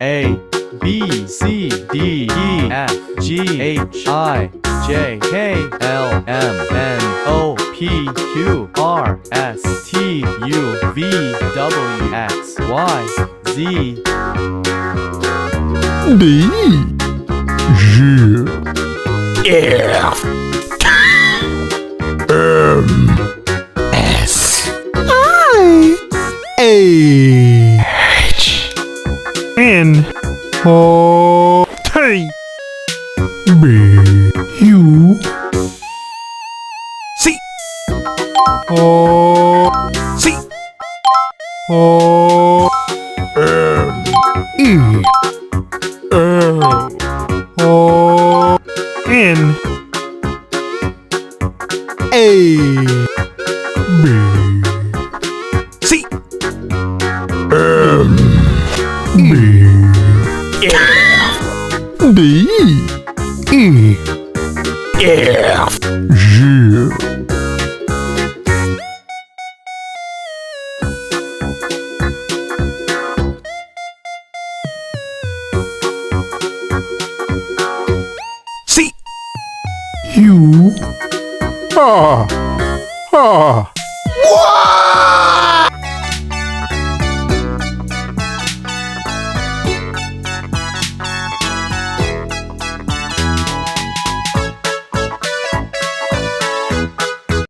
A, B, C, D, E, F, G, H, I, J, K, L, M, N, O, P, Q, R, S, T, U, V, W, X, Y, Z, D, G, F, M, S, I, A, H, N, O, T, B, U, C, O, C, O, M, E, L, O, N, A, B, C, M, B, F, D, E, F, G. C, U, what?